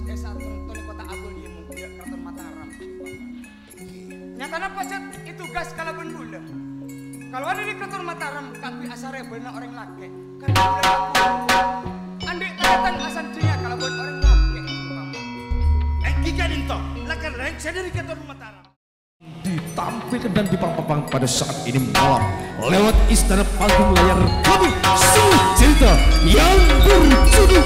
desa Toni Kota Abul di Keraton Mataram. Nyatana pacet itu gas kalaban bula. Kalau ada di Keraton Mataram, kakui asare benar orang laki. Karena udah andek taritan asan dunia kalaban orang laki. Giga dinto, lakan reng saya dari Keraton Mataram. Ditampilkan dan dipampang pada saat ini malam lewat istana panggung layar kami sebuah cerita yang berjudul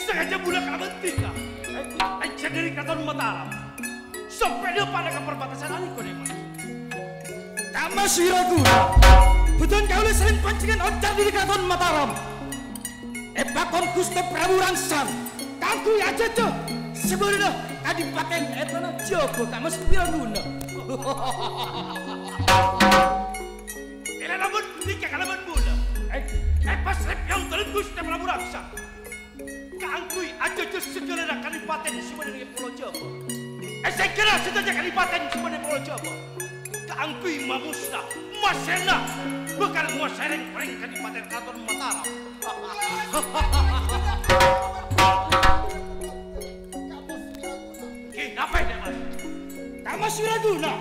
Sengaja budak Kalabentika, saya dari Keraton Mataram, sampai dia pada ke perbatasan Aliko deh mas. Kamu masih ragu? Betul kau le sering pancingan ocar di Keraton Mataram. Epakon Gusti Prabu Rangsang, kaku aja tuh. Sebenarnya kadipaten etana jogo kamu masih ragu na. Kira namun nikah kalaban budak. Pas rep yang terus Gusti Prabu Rangsang. Kaangkui aja tuh segera kadipaten semua dari Pulau Jawa. Saya kira saja kadipaten semua dari Pulau Jawa. Kaangkui mamusna, masena, bukan muasereng pereng kadipaten Keraton Mataram. Kenapa ya mas? Kamu Suraguna,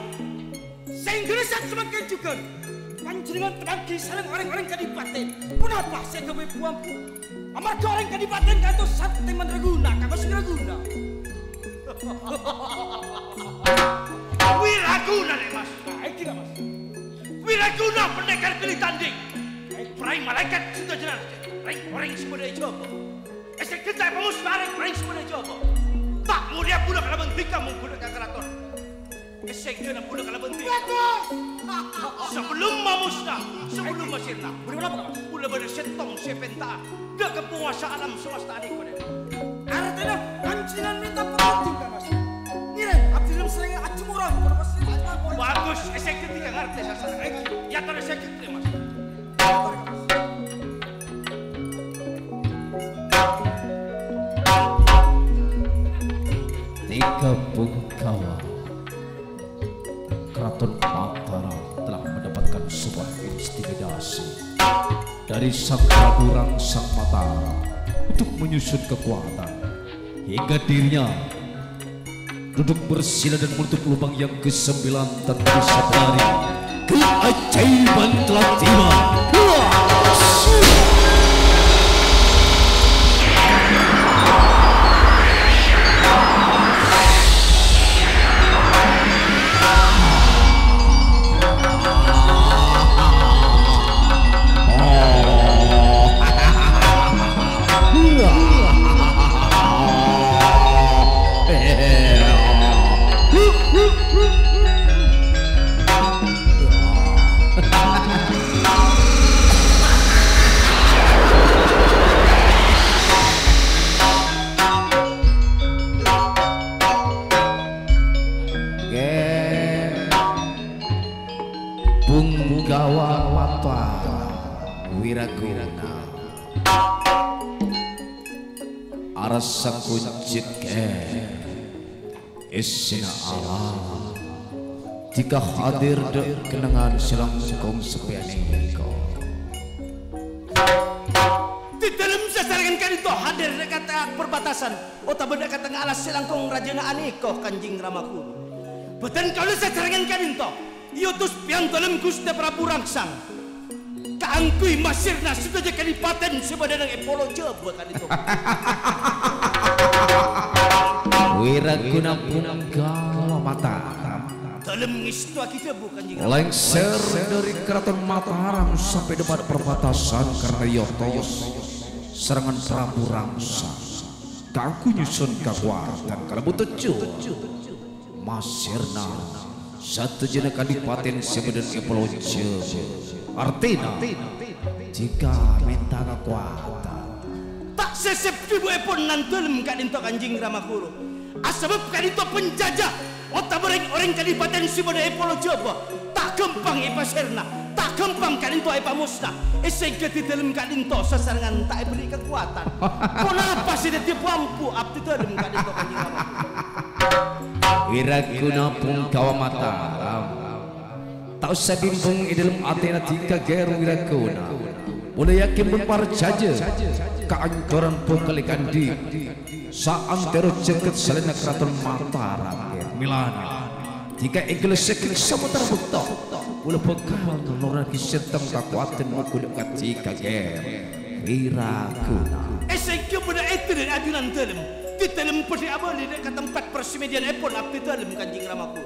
sehingga saya semakin juga. Panjenengan terangki sareng orang-orang kadipaten. Kenapa saya gawe puang? Amar orang kadipaten kantos sakti mandraguna, kamu Suraguna. Wiraguna deh mas. Baik tidak mas? Wiraguna pendekar pilih tanding. Perai malaikat sudah jelas. Orang semua dari Jawa. Kita pemusnah orang semua dari Jawa. Tak mulia budak Kalabentika menggunakan keraton. Kena budak Kalabentika. Sebelum mamusnah, sebelum masirna. Udah bersetong sepentaan. Dia ke penguasa alam semesta ini kode. Artinya pancingan minta pengunjung kan mas? Nire, abdi dalam serangnya acumuran. Bagus, ketika ngerti sasaran. Ya terus ketika mas. Tiga Bungkawa Keraton Mataram telah mendapatkan sebuah intimidasi dari Sang Prabu Rangsang Mataram untuk menyusun kekuatan hingga dirinya duduk bersila dan menutup lubang yang ke-9 tanpa disadari keajaiban telah tiba. Bunggawa Mataram Wiraguna Arasa kuncit Esena alam jika hadir de kenangan selangkong sepianiko Di dalam sasarangan kan itu hadir dekat perbatasan Ota benda kata ngalas selangkong rajana aniko Kanjing Ramaku. Betul kalau sasarangan kan itu Yotus piang dalam Gusti Prabu Rangsang. Kaangkui masirna sudah jadi kadipaten sebadan Epolo Jawa kan itu. Wiraguna Bunggawa Mataram dalam ngistua kita bukan jika lengser dari Keraton Mataram sampai depan perbatasan karena yotos serangan Prabu Rangsang. Kaku nyusun kekuatan kalau butuh masirna satu jenis kadipaten sebenarnya Pulau Jawa. Artinya jika minta kekuatan tak sesep juga pun nantulem kadinto Kanjing Ramakuru. Asabab kadinto penjajah otak orang kadipaten sebenarnya Pulau Jawa tak gempang ipasirna tak tak kembang kan itu ai pamusnah. Sehingga di dalam kan itu sesarangan tak beri kekuatan. Kenapa sih dia mampu abdi dalam kan itu Kanjeng Ramaku? Wiraguna Punggawa Mataram. Tak usah bimbang di dalam Athena tiga ger Wiraguna. Boleh yakin berparjaja keancuran pengkalikan di saantero jengket selena keraton Mataram Milana. Jika Inggris sekali seputar betok, boleh bekal nolak kisentang kekuatan mukul ketika ger Wiraguna. Sehingga pada itu dan adunan dalam. Di dalam peti abadi ke tempat persemedian epon abdi dalam Kanjeng Ramaku.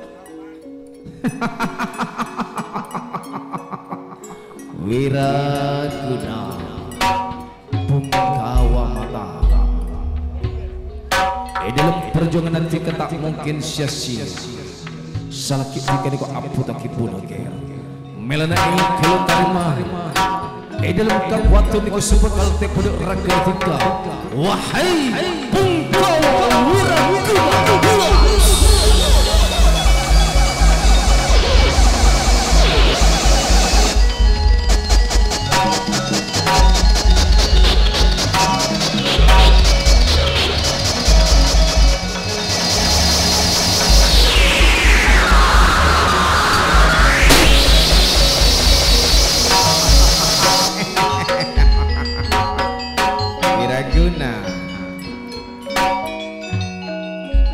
Wiraguna Punggawa Mataram. Dalam perjuangan nanti tak mungkin sia-sia. Salakit jika ni ko apu tak kipuno ger. Melana il kalau tarima. Dalam kekuatan ni ko super kalau te pada raga tiga. Wahai Punggawa Wiraguna.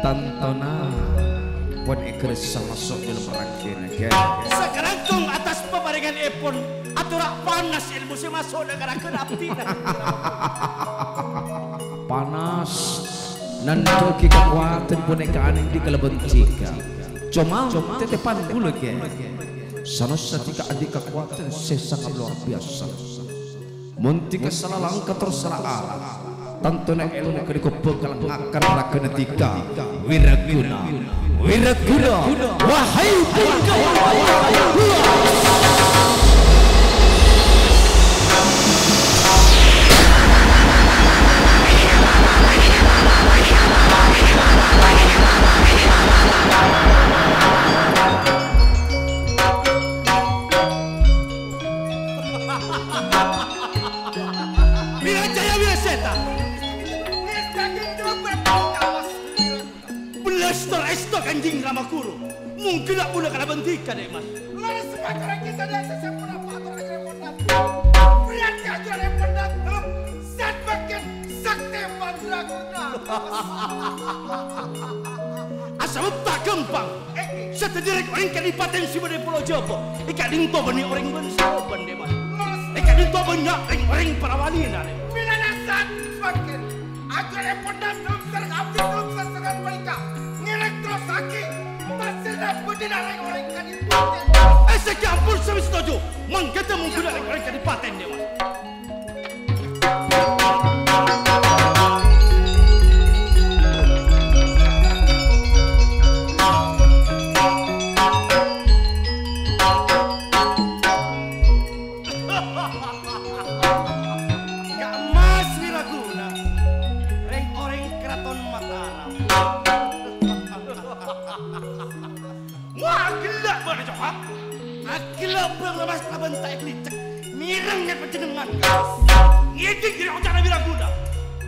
Tantona pun ikut sama sok dalam rangkaian negara. Sekarang kong atas peparingan epon aturak panas ilmu si masuk negara ke abdi. Panas nanti kekuatan bonekaan yang dikalaban tiga. Cuma tetepan bulu ke. Sana setika adik kekuatan sangat luar biasa. Muntika salah langkah tersalah arah. Tantuna ilmu kediko bekal ngakar rakana tiga Wiraguna. Wiraguna wahai Punggawa Wiraguna. Wirajaya Wiraseta. Belastor esto Kanjeng Ramakuru. Mungkin tak boleh kena bentikan Mas. Lalu sekarang kita dah sesempurna patur agar mendat. Priat ajar mendat. Set bagian sakti Wiraguna. Asal tak gampang. Setedirek orang kadipaten Sibade Pulau Jawa. Ikat dinto bani orang bensoban deh Mas. Ikat dinto banyak orang perawalina. Bila nasat semakin ajar mendat serang abdi serang mereka. Ngelek terus lagi. Masih nak berdina orang kadipaten. Sekiampun saya setuju. Mengkata menggunakan orang kadipaten deh Mas. Mirangnya penjenengan ngeding diri ucana Wiraguna.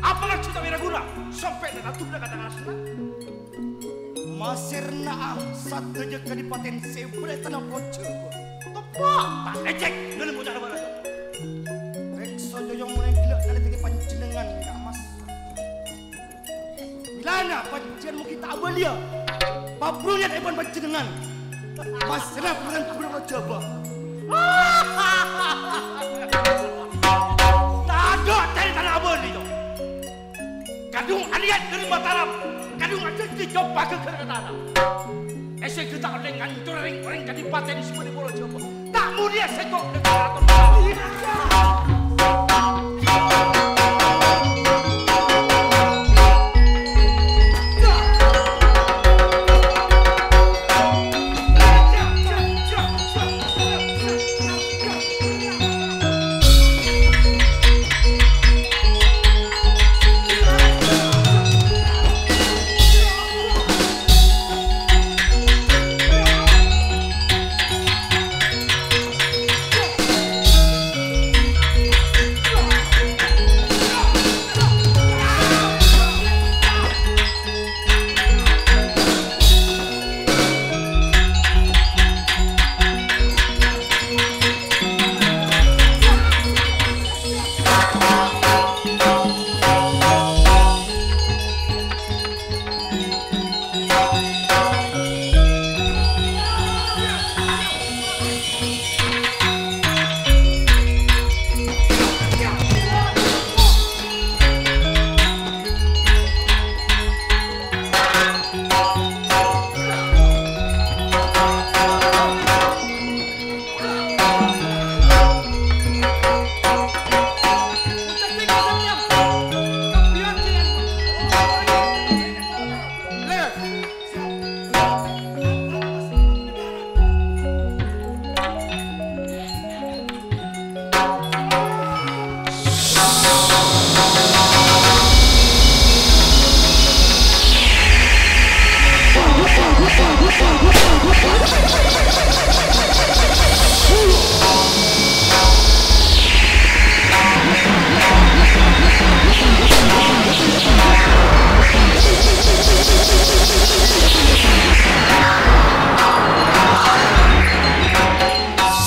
Apalah cerita Wiraguna sampai dan atuh dah kata asna. Masirna satu je kadipaten Sibade tanah poco. Tepak tak ecek dalam ucana mana. Rekso joyong mulai gila kali pergi panjenengan Kak Mas. Bilana panjenengan mungkin tak belia. Pabrulnya depan panjenengan. Masirna dengan berapa coba. Tak ada cari tanah abon itu. Kadung aliat dari Mataram. Kadung aja dicoba ke tanah. Esok kita oleh ngancur orang kadipaten semua di Pulau Jawa. Tak mulia sekok negara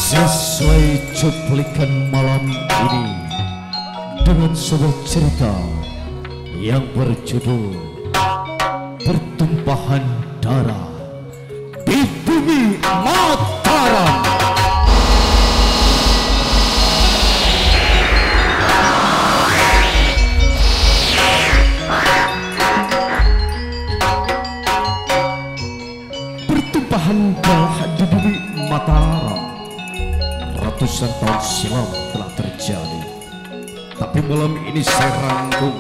Sesuai cuplikan malam ini dengan sebuah cerita yang berjudul Pertumpahan Darah di Bumi Mataram. Pertumpahan darah di Bumi Mataram ratusan tahun silam telah terjadi, tapi malam ini saya rangkum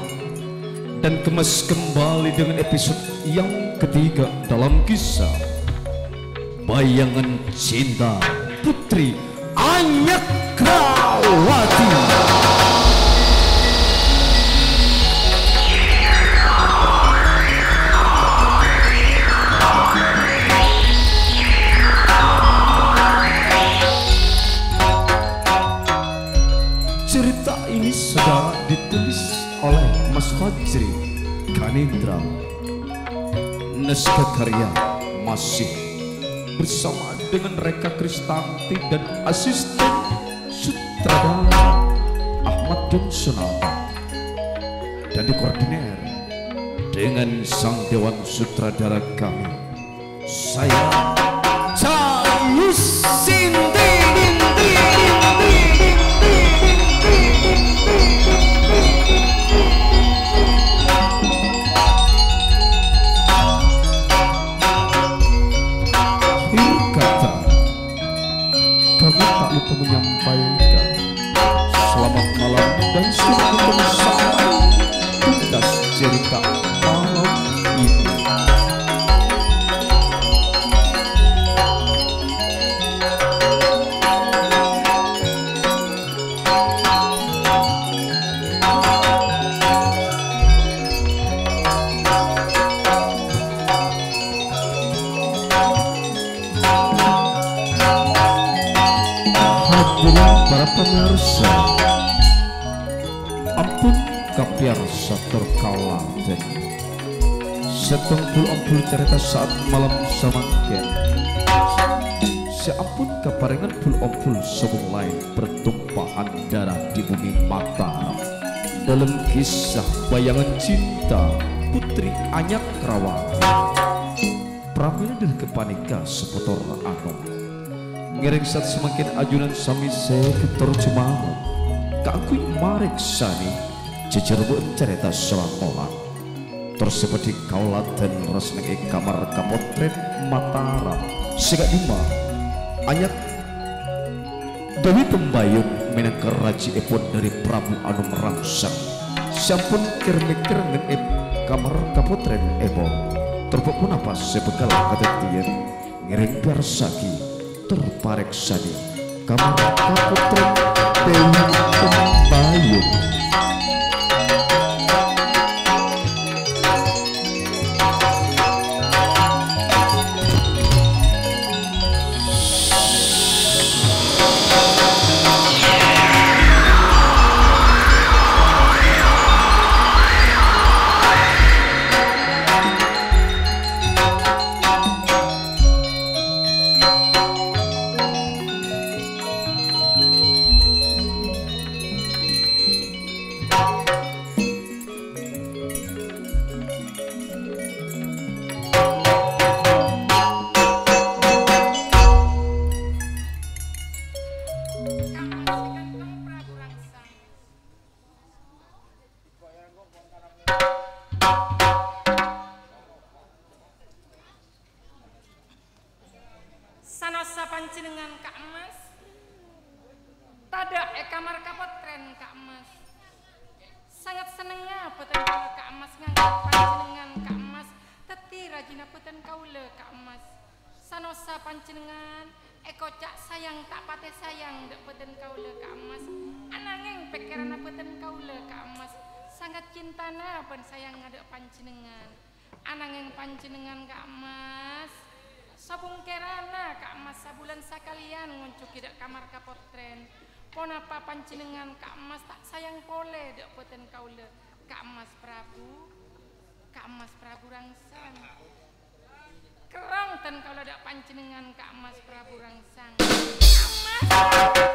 dan kemas kembali dengan episode yang ketiga dalam kisah Bayangan Cinta Putri Anyakrawati. Cerita ini saudara ditulis oleh Mas Fajri Kanindra. Naskah karya masih bersama dengan Reka Kristanti dan asisten sutradara Ahmad Johnsonata, dan dikoordinir dengan sang dewan sutradara kami, saya Cayus Sinti. Lupa menyampaikan selamat malam dan selamat bersama tuntas cerita malam ini. Para pemirsa, ampun kapiarsa terkalaten setungkul ampul cerita saat malam samangken. Seampun kaparengan pul ampul sebung lain pertumpahan darah di Bumi Mataram dalam kisah Bayangan Cinta Putri Anyakrawati. Pramila dan kepanika seputar anom ngereng saat semakin ajunan sami saya keterjemahan kakui marek sani jejerbuan cerita selang-olang terus seperti kaulatan resneke kamar kapotret Mataram segak dima Anyak Dewi Pembayun menangker raji epon dari Prabu Anum Rangsang sampun kerme-kermen kamar kapotret ebo terpukul apa sebekal ketetian ngereng biarsaki terpareksa di kamar kapotret Dewi Pembayun. Sanosa panjenengan Kak Mas tada kamar kapotren Kak Mas sangat senengnya boten kula Kak Mas ngangkat panjenengan Kak Mas teti rajina boten kaula Kak Mas sanosa panjenengan eko cak sayang tak pate sayang dek boten kaula Kak Mas ananging pikiran boten kaula Kak Mas sangat cintana pun sayang ngadek panjenengan ananging panjenengan Kak Mas Sabung kerana Kak Mas sabulan sakalian nguncuki dek kamar kapotren. Ponapa panjenengan Kak Mas tak sayang pole dek poten kaula Kak Mas Prabu Rangsang. Kerang ten kaula dek panjenengan Kak Mas Prabu Rangsang. Kak Mas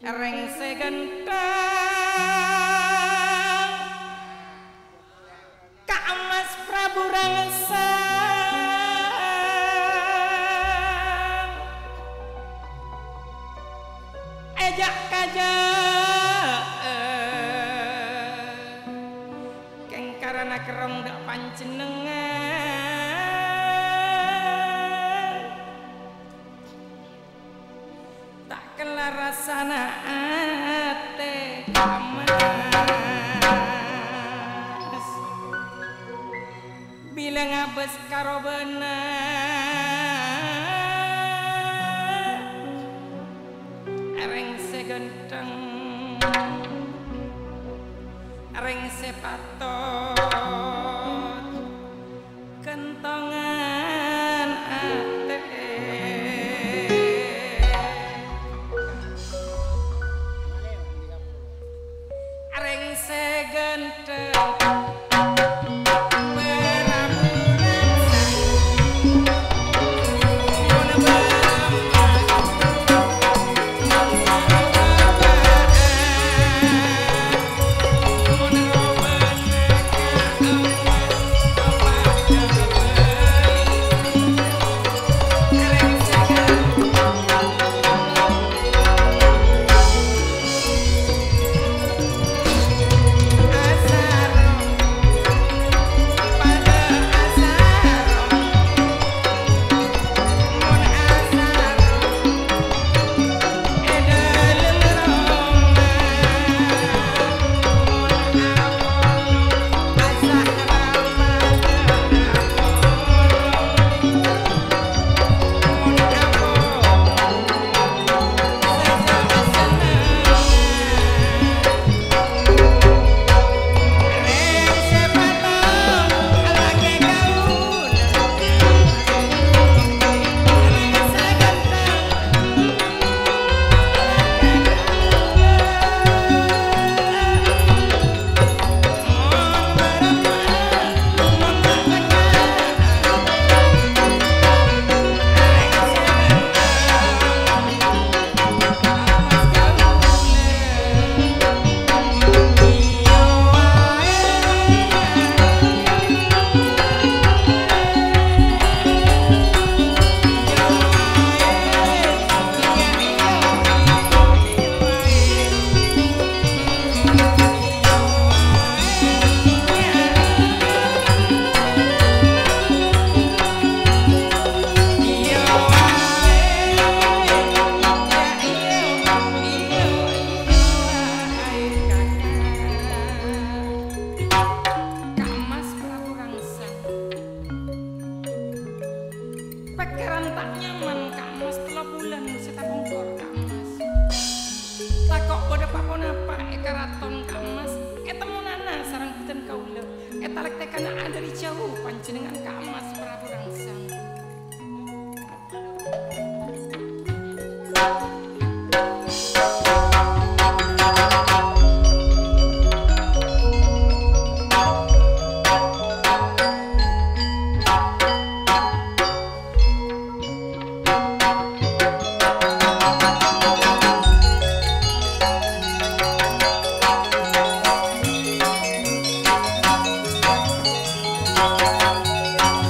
rengse genteng Kak Mas Prabu Rangsang ejak kajak keng karana kerong dak panjenengan tak kelar rasana ate Mas bila ngabes karo bener rengse genteng rengse patot kentongan ate rengse genteng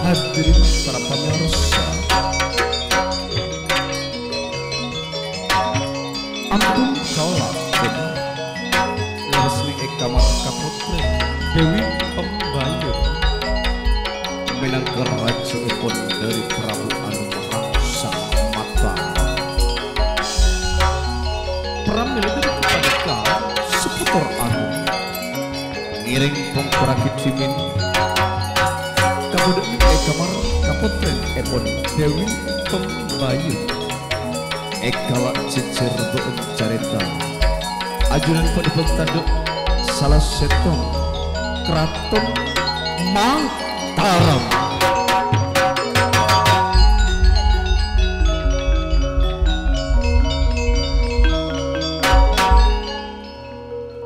Hadirin para pemirsa, ampun kaulah Leslie Eka Mata Putri Dewi Pembayu minangka rajaipun dari Prabu Anumerta Sang Mataram pramilih kepada kau seputar anu ngiring pengkurakit cimin kabudak kamar kapotren epon Dewi Pembayu ekala cicer beun carita ajunan pedipun tanduk salah setong keraton Mataram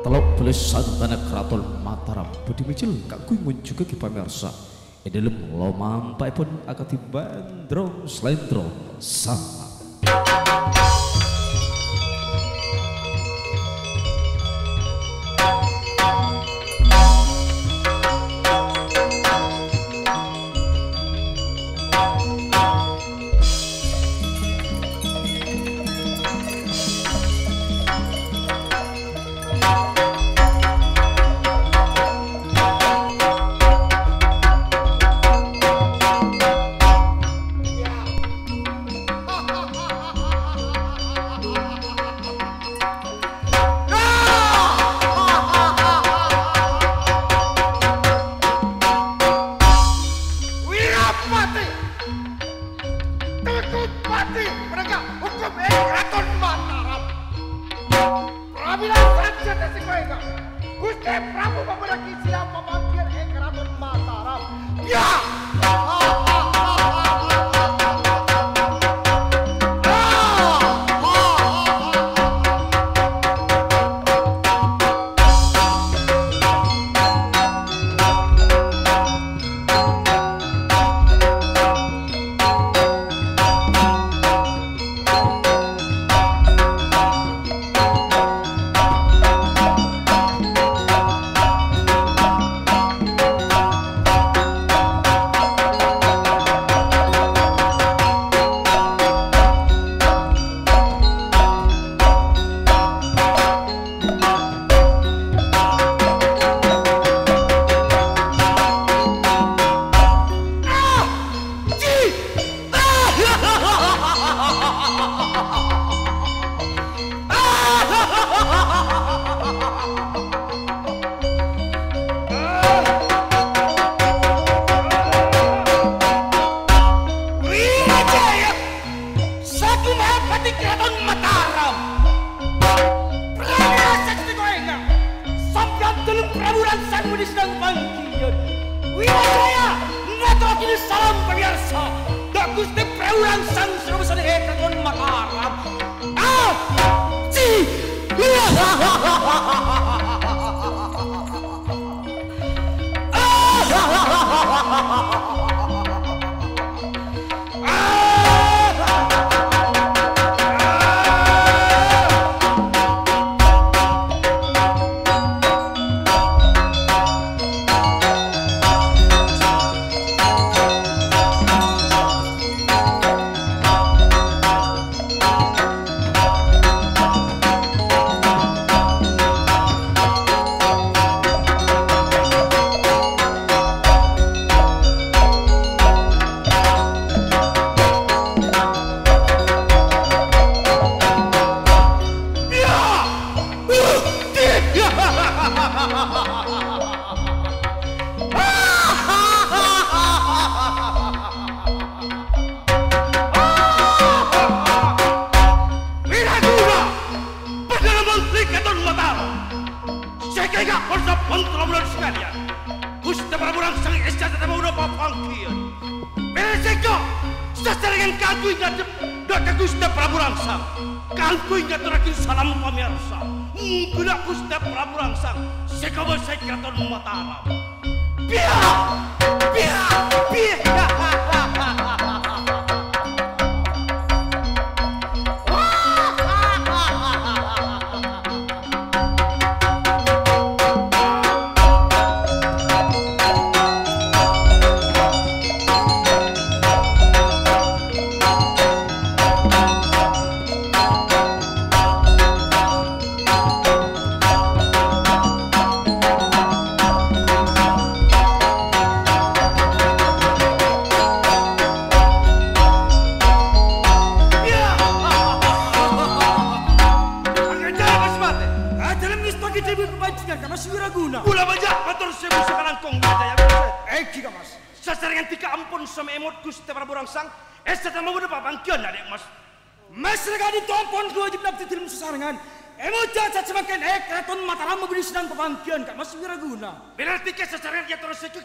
telok belis santana keraton Mataram budi micil kak kuingun juga ki pamirsa dalam lomampai pun akati bandrong slendro sama Adipati Keraton Mataram. Perkara sakti kowe enggak. Sampeyan telung Prabu Rangsang muni sedang panggilan. Wijaya, ngaturaken kini salam pamirsa. Dak Gusti Prabu Rangsang sareng Keraton Mataram.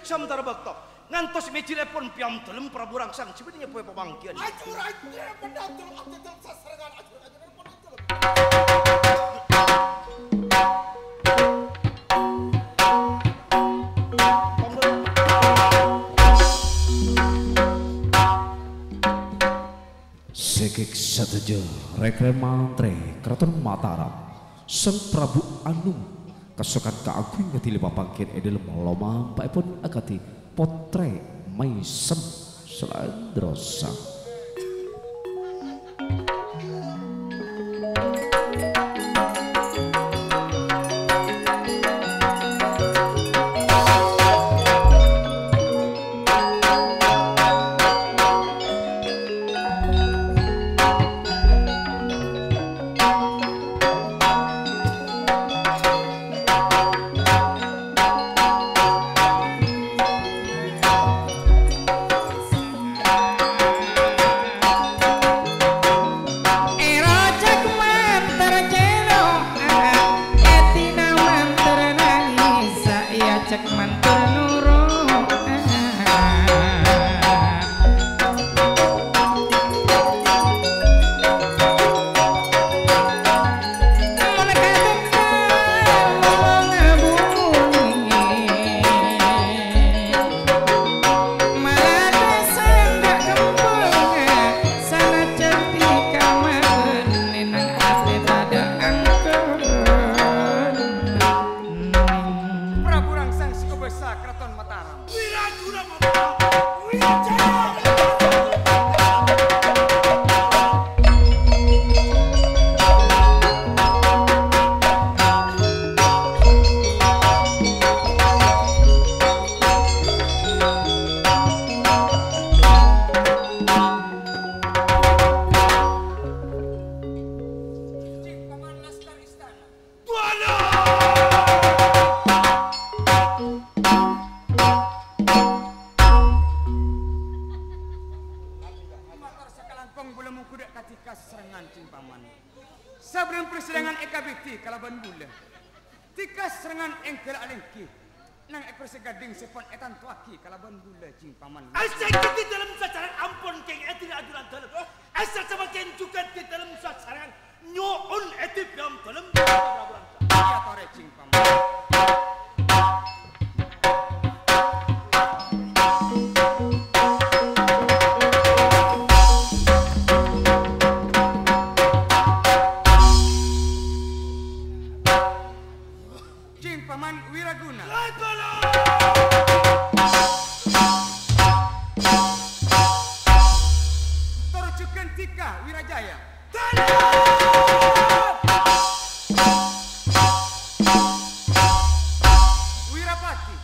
Sementara bakto ngantos mejilepun piam telem Prabu Rangsang sebenarnya poe pemangkian. Ajur pendatul aktif sasarangan ajur pendatul. Sekik setuju rekren mantre Keraton Mataram Sang Prabu Anum kasukan keagung ngetili papangkin edel meloma paipun akati potre maisem selandrosa. serengan cing paman. Sebelum persidangan ekabiti kalaban gula. Tika serengan engkel alengki. Nang ekor segading sepon etan tuaki kalaban gula cing paman. Asa kita dalam sasaran ampun keng etin aduran dalam. Asa sama keng juga di dalam sasaran nyoon etin dalam dalam. Iya tore cing paman. Paman Wiraguna. Torujukan Tika Wirajaya. Wirapati.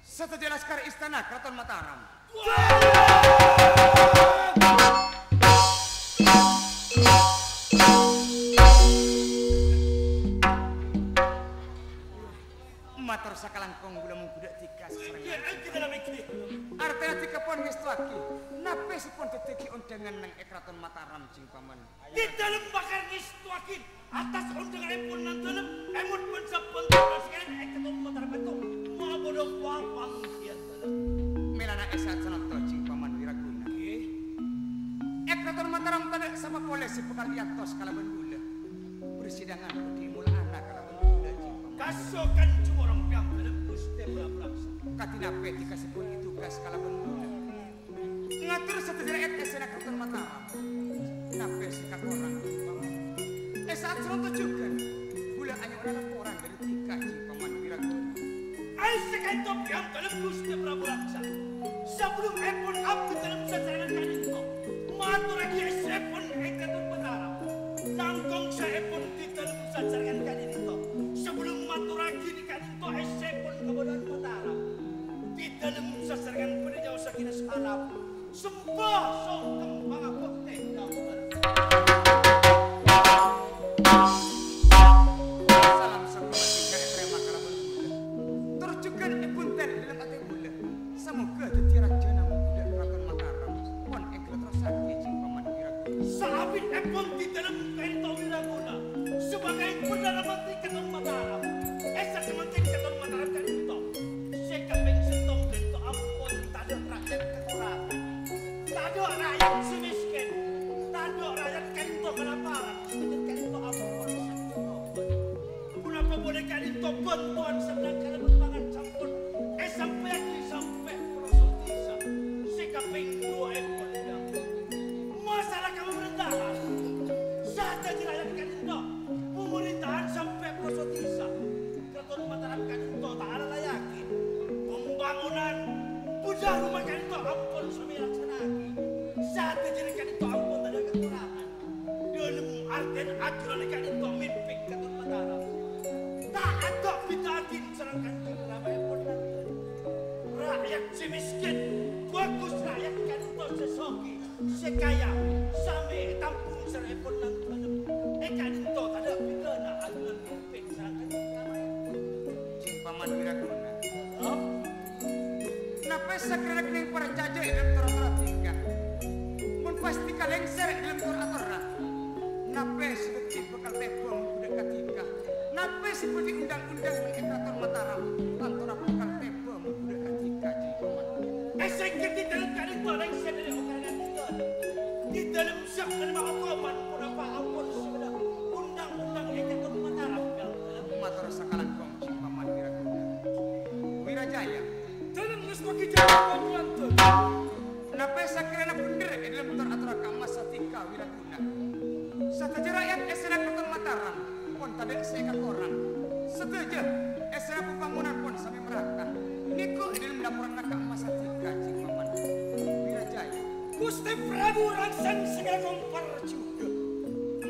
Satu laskar istana Keraton Mataram. Matur sakalangkong gula mengkudak Tika serengan. Artinya Tika pon ngestuaki. Nape sepon teteki undangan nang Keraton Mataram cing paman. Di dalam bakar ngestuakin atas undangan pun nang dalam emut pun sepon terus kan Keraton Mataram itu mau bodoh wapang kian dalam. Melana esat sanoto cing paman Wiraguna. Keraton Mataram tanda sama polisi pekaliatos kalaban gula. Persidangan dimulai anak kalaban gula cing paman. Kasokan curang piang dalam Gusti Prabu. Katinape Tika sepon itu gas kalaban gula. Ngatur satu derajat esena Keraton Mataram. Nape sikap orang cing paman. Saat sanoto juga gula hanya laporan dari Tika cing paman Wiraguna. Aisyah itu piang dalam Gusti Prabu. Sebelum epon abdi dalam sasaran kanito, matur lagi sepon Keraton Mataram. Langkong sa epon di dalam sasaran kanito. Sebelum matur lagi di kanito sepon Keraton Mataram. Di dalam sasaran penjauh sakinas alam. Sembah songkem pangapote gambar. Salam satu Tika Eprema kalaban gula. Terjukan ipunten dalam ate gula. Semoga jadi raja namun budak Keraton Mataram. Pon engkel terus sakit cing paman Wiraguna. Saabit epon di dalam kanito Wiraguna. Sebagai Perdana Menteri Keraton Mataram. Esa sementing Keraton Mataram kanito. Sekapeng sentong kanito ampun tanda rakyat kekurangan. Tanda rakyat semiskin. Tanda rakyat kanito kelaparan. Sementing kanito ampun sentong. Kenapa boleh kanito bantuan sedang kalaban pangan campur. Sampai lagi sampai prosotisa. Sekapeng dua epon yang. Masalah pemerintahan. Saat rakyat kanito. Pemerintahan sampai prosotisa. Keraton Mataram kanito tak ada layakin. Pembangunan puja rumah kanito ampun sami laksanaki. Saat jadi kanito ampun tak ada kekurangan. Dalam artian ajuran kanito mimpin Keraton Mataram. Tak ada bitatin serang kanito ramai pun nanti. Rakyat semiskin, bagus rakyat kanito sesoki, sekaya, sampai tampung serang pun nanti. Kanito tak ada pidana ajuran mimpin serang kanito ramai. Cing paman Wiraguna. Napa sakrenak ning perjaja dalam tora-tora Tika. Mun pasti kalengser dalam tora-tora. Napa seperti bekal tepung budak Tika. Napa seperti undang-undang ning Keraton Mataram. Tantora bekal tepung budak Tika cing paman. Esek di dalam kanito lengser dari okaran kita. Di dalam siap menerima hukuman pun apa ampun sudah undang-undang Keraton Mataram. Matur sakalangkong cing paman Wiraguna. Wirajaya. Dalam ngestuaki jalan penonton. Napa sakrenak bener dalam tora-tora kamas Tika Wiraguna. Satu rakyat esena Keraton Mataram pun tadi sekat orang. Setuju esena pembangunan pun sampai merata. Niko dalam laporan nak kamas Tika cing paman Wirajaya. Gusti Prabu rangsang segala kompar juga.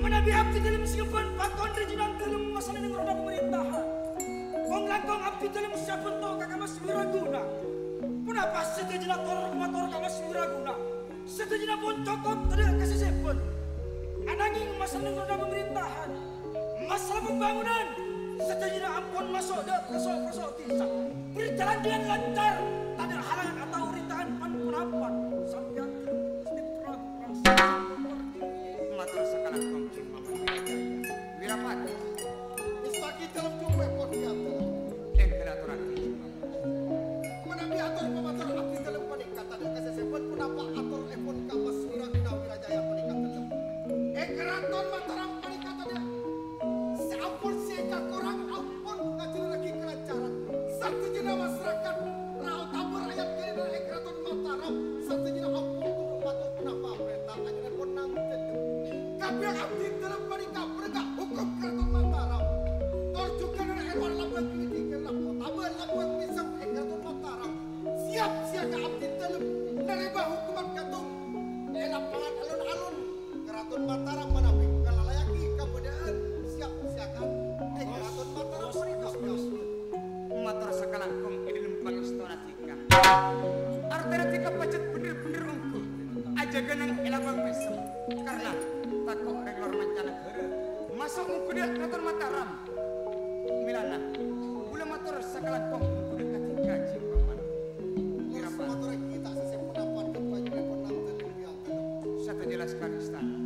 Menabi abdi dalam siapan pakon regional dalam masalah yang roda pemerintahan. Kong langkong abdi dalam siapan to kakamas Wiraguna. Kenapa setuju nak motor kamas Wiraguna? Setuju nak pun cokop tidak kasih sepon. Ananging masalah yang roda pemerintahan. Masalah pembangunan. Setajina ampun masuk dah masuk tisah. Berjalan dengan lancar. Tak ada halangan atau rintangan pun sampai Matur sakalang kongcing Paman Wirajaya. Wirapati. Istaki dalam jumlah podiat. Engkelatur aki. Menabi atur pematur abdi dalam peningkatan dan kesesepun punapa atur epon kamas Wiraguna Wirajaya peningkatan. Keraton Mataram peningkatannya. Seampun siaka kurang ampun ngajil lagi kelancaran. Satu jena masyarakat raut tabur rakyat kini dari keraton Mataram. Satu jena ampun turun patuh punapa perintah ajaran ponang jendem. Kabiak abdi dalam peningkat penegak hukum keraton Mataram. Torjukan dari Erwan Labuan Klinik Labuan Tabur Labuan Pisau keraton Mataram. Siap siaga abdi dalam menerima hukuman gantung. Lapangan alun-alun keraton Mataram menapi kalayaki kebudayaan siap siaga keraton Mataram peningkat. Matur sakalang kong idilem pangistona tika. Artena tika pacet bener-bener unggul. Aja genang elabang mesem. Karena takok regular mancanegara. Masuk mengkuda keraton Mataram. Milana. Bula matur sakalang kong mengkuda katika Cing Paman. Wirapati. Motor kita sesep pendapat ketuanya epon nang jendem yang Satu jelaskan istana.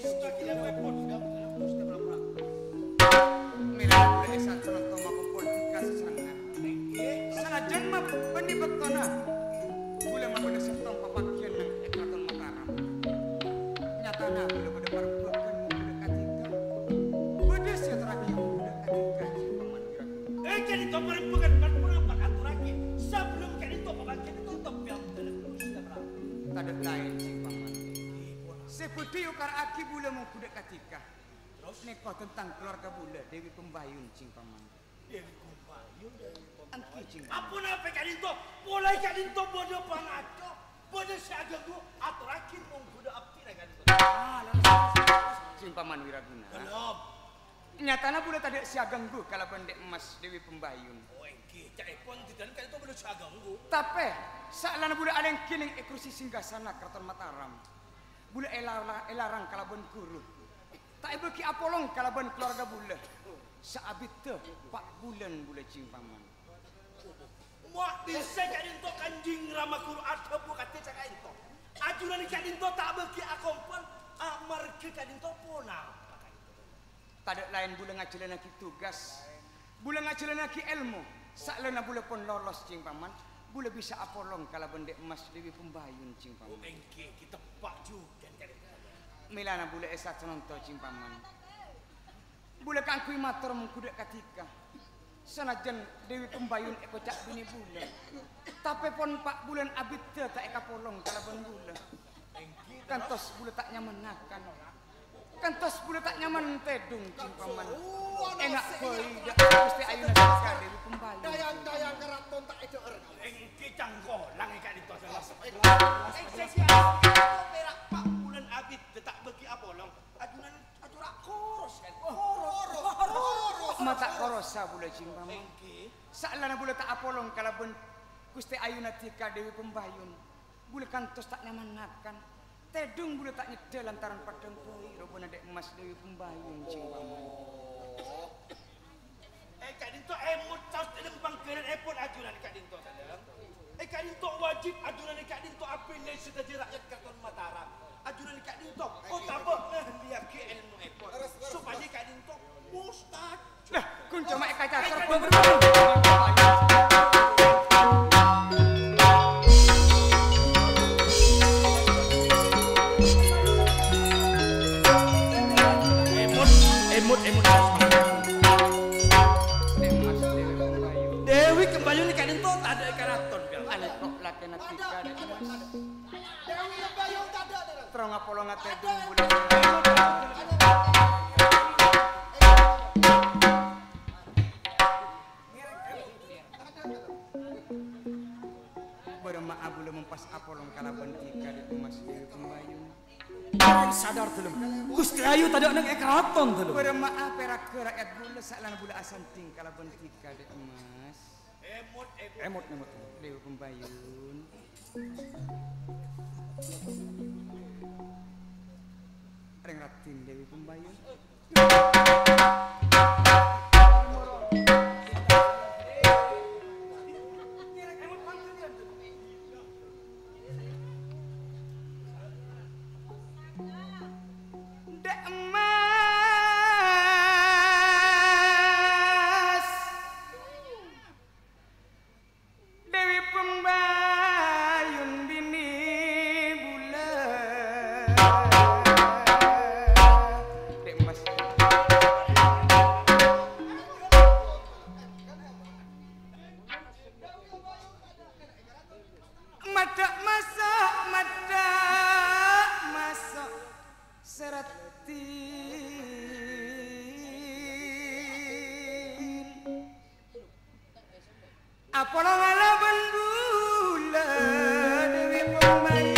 Istaki dalam epon sudah berapa? Milana bula esan serentoh maupun politika sesangan. Sanajan mah pendibektona. Bula mah pada setong papakian ng keraton Mataram. Nyatana bula pada parbekan mengkuda katika. Bada siya terakhir mengkuda katika Cing Paman Wiraguna. Jadi kau merimpukan pendapat atur lagi. Sebelum kali itu pembangkit itu top yang dalam sudah berapa? Tadak lain Cing Paman. Seperti ukar aki bula mengkuda katika. Terus neko tentang keluarga bula Dewi Pembayun Cing Paman. Dewi Pembayun. Angki Cing Paman. Apa nak pakai itu? Mulai kali itu bodoh pangaco. Bodoh siaga tu atur lagi mengkuda api dengan itu. Cing Paman Wiraguna. Belum. Nyatana bula tadak siagang gu kalau pendek emas Dewi Pembayun. Oh engki, cak epon tidak kali itu bodoh siaga nggu. Tapi saklana bula aleng kining ekrusi singgasana keraton Mataram. Bula elarang kalaban guru. Tak beki apolong kalaban keluarga bula. Saabit teh 4 bulan bula Cing Paman. Muak bisa jadi itu kanjing rama Quran bukan cak itu. Ajuran ikan itu tak beki akompon. Amar ke kadin itu pona. Tadak lain bula ngajalan lagi tugas. Bula ngajalan lagi ilmu. Saklana bula pun lolos Cing Paman. Bula bisa apolong kalaban dek emas Dewi Pembayun Cing Oh Paman. engki kita pak juga jadi. Milana bula esat senonto Cing Paman. Bula kangkui matur mengkuda katika. Sanajan Dewi Pembayun eko cak bini bula. Tapi pon 4 bulan abit teh tak eka polong kalaban bula. Kantos bula tak nyaman nakan. Kantos bula tak nyaman tedung Cing Paman. Enak koi dak Gusti Ayuna Saka Dewi Pembayun. Dayang-dayang keraton tak ada erg. Engki canggolang ikan itu salah. Eksesi Perak 4 bulan abit tak beki apolong. Ajunan ajurak koros kan. Mata korosa bula Cing Paman. Saklana bula tak apolong kalaban Gusti Ayuna Tika Dewi Pembayun. Bula kantos tak nyaman nakan. Tedung bula tak nyedel lantaran padang koi robona dek emas Dewi Pembayun Cing Paman. Kadinto emut caus dalam bangkeran epon ajunan kadinto sadang. Kadinto wajib ajunan kadinto apil sedaji rakyat keraton Mataram. Ajunan kadinto oh tabah lihat ke ilmu epon supaya kadinto mustad. Lah, kun cuma eka casar pun Emut. Dewi Pembayun ni kadinto tak ada keraton biar. ale kok lakena tika dek emas. Dewi Pembayun tak ada. Terong apolong tedung bula. Bermaaf bula mempas apolong kalaban tika dek emas Dewi Pembayun. Sadar telum. Gusti Ayu tadi nang keraton telum. Bermaaf perak ke rakyat bula saklana bula asanting kalaban tika dek emas. Emot Dewi Pembayun. Reng ratin Dewi Pembayun. medak masak seratin apa ngalah bendula Dewi Pembayu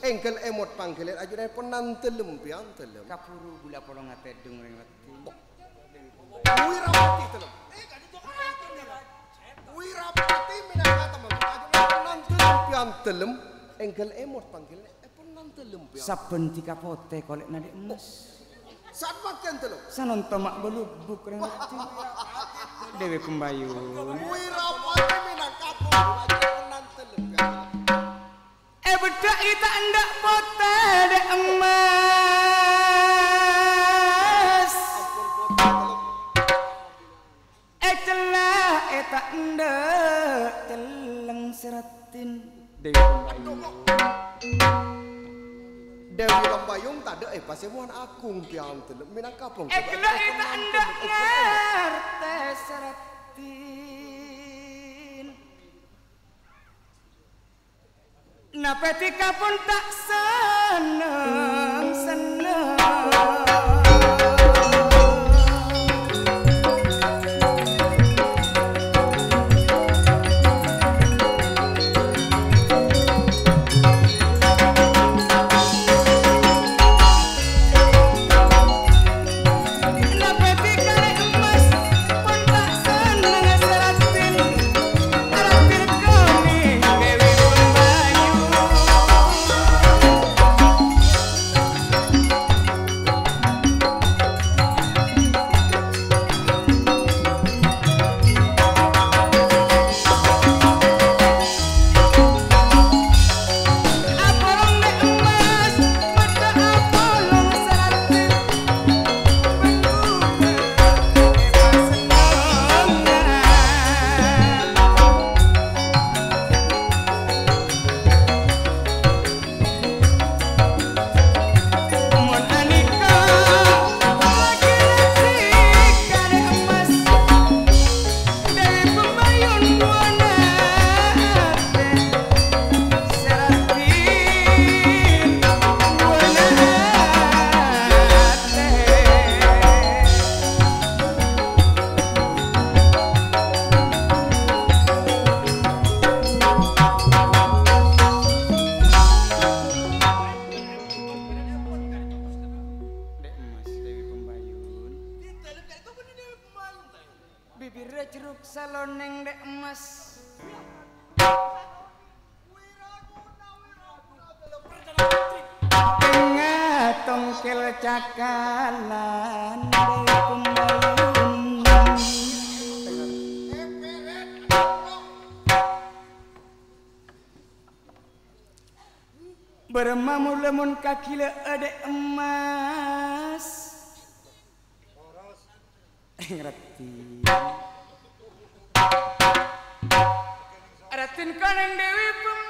engkel emot panggilan ajudan penantelem pian telem kapuru gula polong atedung ring reti Wirawati telem Wirawati minangka teman ajudan penantelem pian telem engkel emot panggilan penantelem pian saben dikapote kolek nadek emas saat makan telem sanon tomak belubuk ring reti Dewi Pembayu Wirawati minangka ajudan penantelem pian bedak kita ndak pote dek emas celah eta ndak teleng seratin Dewi Lambayung tade pasemuan agung pian telem minangka pong celah eta ndak ngerte seratin napa tika pun tak seneng bibirnya jeruk saloneng dek emas tengah tongkel cakalan Dewi Pembayun bermamu lemun kaki le adek emas ngerti Ratin kaneng Dewi Pembayu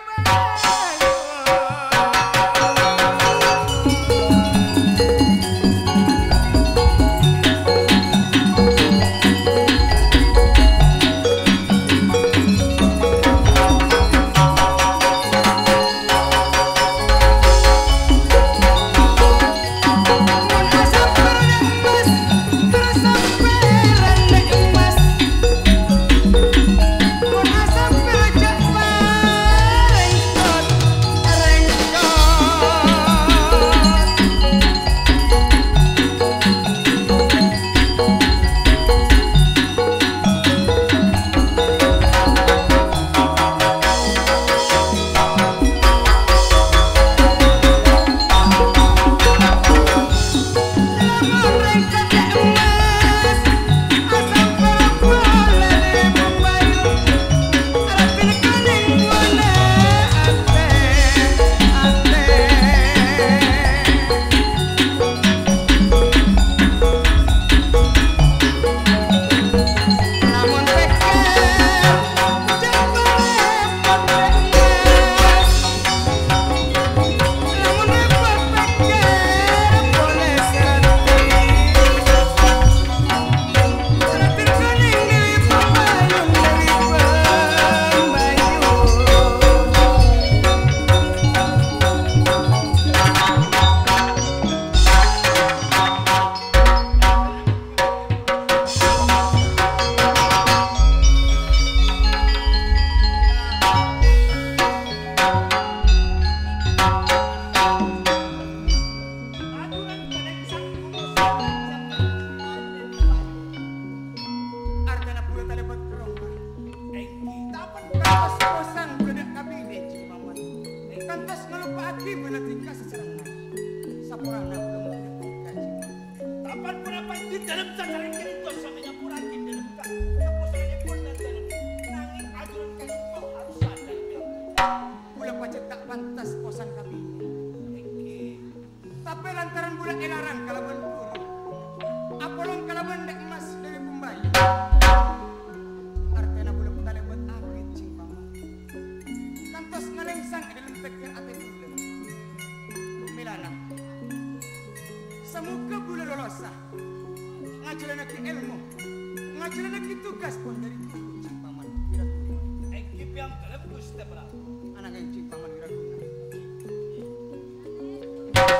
pengajaran lagi tugas pun dari guru Cing Paman Wiraguna. Ekip yang dalam Gusti Prabu. Anak yang Cing Paman Wiraguna.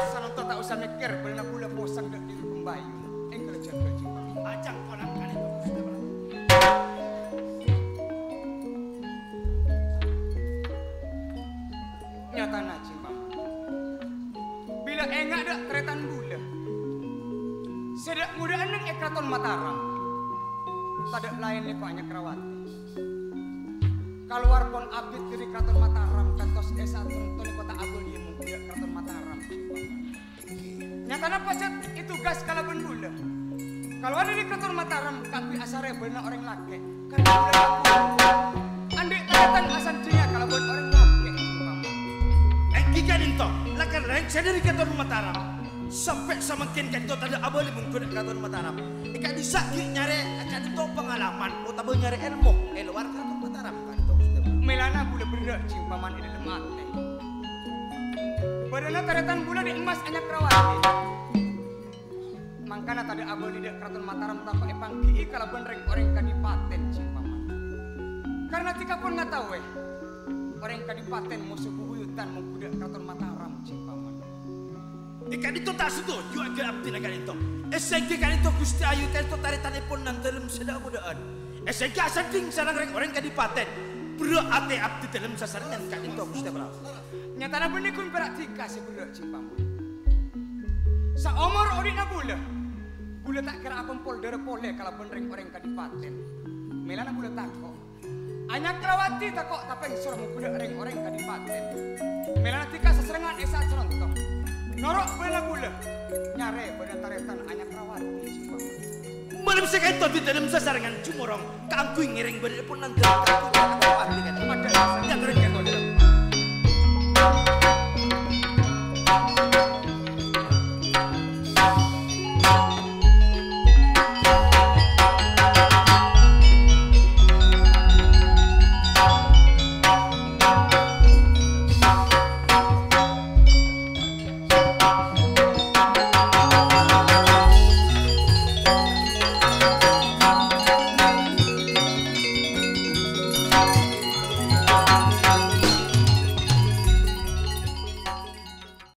Sanonto tak usah mikir benar pula posang dak diri pembayu. Engkau jaga Cing Paman. Ajak kolam kali itu Gusti Prabu. Nyata na Cing Paman. Bila enggak dak keretan bula. Sedak muda eneng Kraton Mataram. Tadak lain ni Pak Nyakrawati. Keluar pon abit dari Kraton Mataram kantos desa contoh di kota Abul dia muda Kraton Mataram. Nyatana pacet itu gas kala bendula. Kalau ada di Kraton Mataram kapi asare benar orang laki. Kan bulan andek kelihatan asan dia kalau buat orang laki. Gikan itu, lakan reng dari Kraton Mataram. Sampai semakin kan itu tanda abal menggunakan Kraton Mataram. Ikan disakit nyari akan itu pengalaman, utama nyari ilmu. Luar Kraton Mataram kan itu. Melana bula berak Cing Paman ini lemate. Badana taretan bula di emas anyak Rawati. Mangkana tadi abal di Kraton Mataram tanpa epangki kalau benereng orang kadipaten Cing Paman. Karena tika pun nggak tahu orang kadipaten musuh buyutan mau budak Kraton Mataram Cing Paman. Ikan itu tak setuju agar abdi nakan itu. SNG kan itu Gusti Ayu kan itu taritan pun nang dalam sedak mudaan. SNG asading sarang orang kadipaten. Bro ate abdi dalam sasaran kan itu Gusti Prabu. Nyatana benih kun berak tika si budak Cing Paman. Saomor odina bula. Bula tak kira apa pol dere pole kalau benereng orang kadipaten. Melana bula takok. Anyak Rawati takok tapi suruh budak orang kadipaten. Melana tika seserengan esa cerontong. Norok bela-bula nyare pada taretan Anyak Rawati Cing Paman. Malam sekali itu di dalam sasaran cumorong kangkui ngiring berdiri pun nanti kangkui Anyak Rawati kan. Pada dasarnya terus gitu.